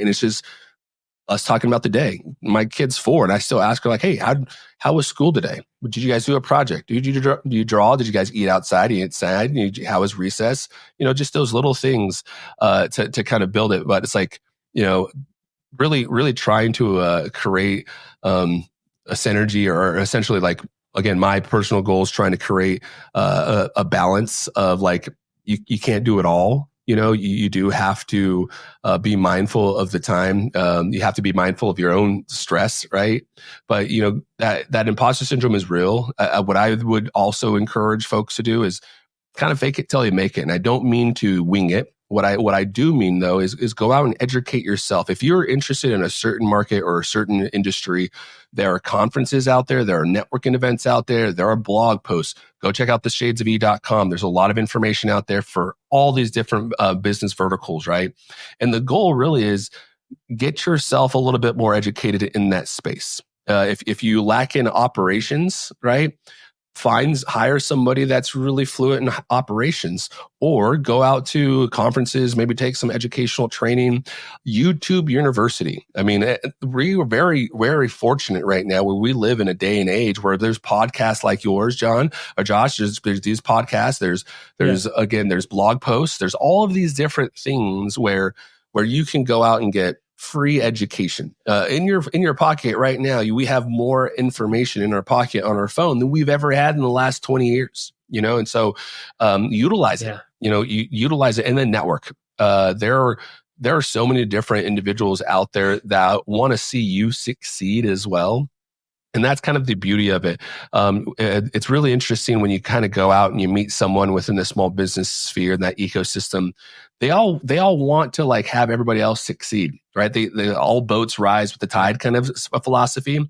And it's just us talking about the day. My kid's 4, and I still ask her like, "Hey, how was school today? Did you guys do a project? Do you draw? Did you guys eat outside? Eat inside? How was recess? Just those little things to kind of build it." But it's like, really, really trying to create a synergy, or essentially, like, again, my personal goal is trying to create a balance of, like, you can't do it all. You do have to be mindful of the time. You have to be mindful of your own stress, right? But that imposter syndrome is real. What I would also encourage folks to do is kind of fake it till you make it. And I don't mean to wing it. What I do mean, though, is go out and educate yourself. If you're interested in a certain market or a certain industry, there are conferences out there, there are networking events out there, there are blog posts. Go check out theshadesofE.com. There's a lot of information out there for all these different business verticals, right? And the goal really is get yourself a little bit more educated in that space. If you lack in operations, right? Hire somebody that's really fluent in operations, or go out to conferences, maybe take some educational training. YouTube University. I mean, we are very, very fortunate right now where we live in a day and age where there's podcasts like yours, John or Josh. There's these podcasts. There's blog posts. There's all of these different things where you can go out and get free education in your pocket right now. We have more information in our pocket on our phone than we've ever had in the last 20 years. And so utilize it. Utilize it, and then network. There are so many different individuals out there that want to see you succeed as well. And that's kind of the beauty of it. It's really interesting when you kind of go out and you meet someone within the small business sphere and that ecosystem. They all want to, like, have everybody else succeed, right? They all boats rise with the tide kind of a philosophy.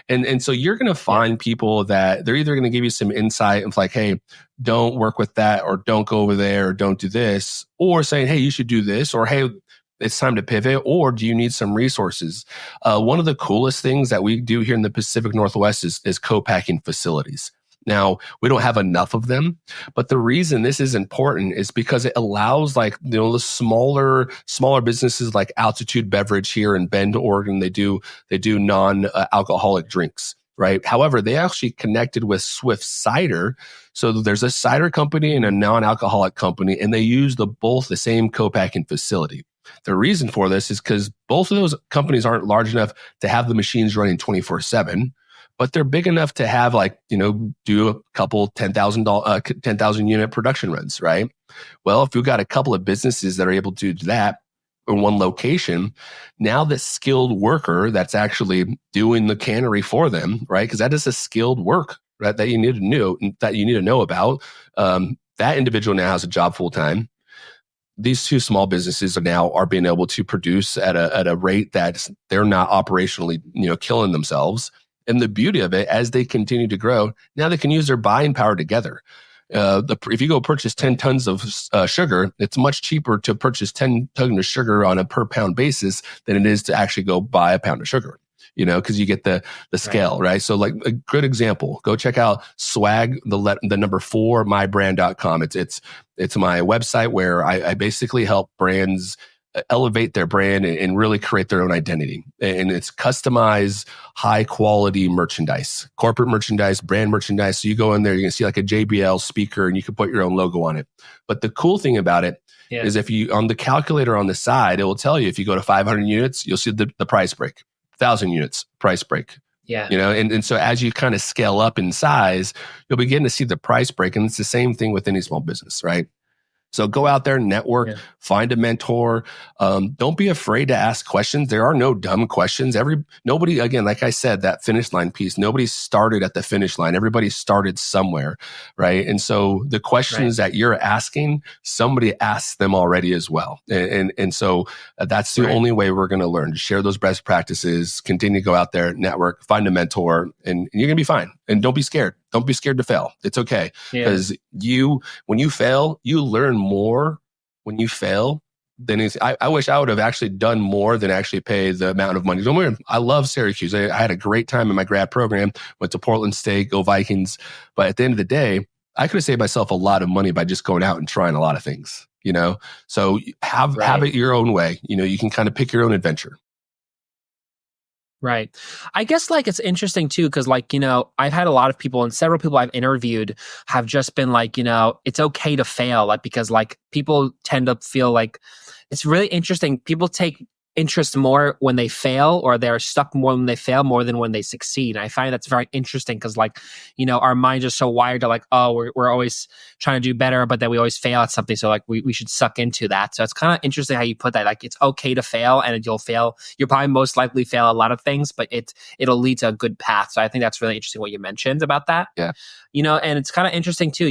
And so you're going to find people that they're either going to give you some insight of, like, hey, don't work with that, or don't go over there, or don't do this, or saying, hey, you should do this, or hey, it's time to pivot, or do you need some resources? One of the coolest things that we do here in the Pacific Northwest is co-packing facilities. Now, we don't have enough of them, but the reason this is important is because it allows, like, the smaller businesses like Altitude Beverage here in Bend, Oregon. They do non-alcoholic drinks, right? However, they actually connected with Swift Cider. So there's a cider company and a non-alcoholic company, and they use both the same co-packing facility. The reason for this is because both of those companies aren't large enough to have the machines running 24/7, but they're big enough to have, do a couple 10,000 unit production runs, right? Well, if you've got a couple of businesses that are able to do that in one location, now the skilled worker that's actually doing the cannery for them, right? Because that is a skilled work, right? That you need to know about. That individual now has a job full time. These two small businesses are being able to produce at a rate that they're not operationally, killing themselves. And the beauty of it, as they continue to grow, now they can use their buying power together. If you go purchase 10 tons of sugar, it's much cheaper to purchase 10 tons of sugar on a per pound basis than it is to actually go buy a pound of sugar. Because you get the scale, right? So, like, a good example, go check out swag, the number 4 mybrand.com. It's my website where I basically help brands elevate their brand and really create their own identity. And it's customized, high quality merchandise, corporate merchandise, brand merchandise. So you go in there, you can see like a JBL speaker and you can put your own logo on it. But the cool thing about it is if you, on the calculator on the side, it will tell you if you go to 500 units, you'll see the price break. 1,000 units, price break. Yeah. And so as you kind of scale up in size, you'll begin to see the price break. And it's the same thing with any small business, right? So go out there, network, find a mentor. Don't be afraid to ask questions. There are no dumb questions. Nobody, again, like I said, that finish line piece, nobody started at the finish line. Everybody started somewhere, right? And so the questions that you're asking, somebody asked them already as well. And so that's the only way we're going to learn, to share those best practices, continue to go out there, network, find a mentor, and you're going to be fine. And don't be scared. Don't be scared to fail. It's okay. Because when you fail, you learn more when you fail than anything. I wish I would have actually done more than actually pay the amount of money. Don't worry, I love Syracuse. I had a great time in my grad program, went to Portland State, go Vikings. But at the end of the day, I could have saved myself a lot of money by just going out and trying a lot of things. you know? So have Right. it your own way. You know, you can kind of pick your own adventure. Right. I guess like it's interesting too, because like, you know, I've had a lot of people and several people I've interviewed have just been like, you know, it's okay to fail. Like, because like people tend to feel like it's really interesting. People take interest more when they fail, or they're stuck more when they fail more than when they succeed. And I find that's very interesting because like, you know, our minds are so wired to like, oh, we're always trying to do better, but then we always fail at something. So like we should suck into that. So it's kind of interesting how you put that. Like, it's okay to fail, and you'll fail. You'll probably most likely fail a lot of things, but it'll lead to a good path. So I think that's really interesting what you mentioned about that. Yeah. You know, and it's kind of interesting too.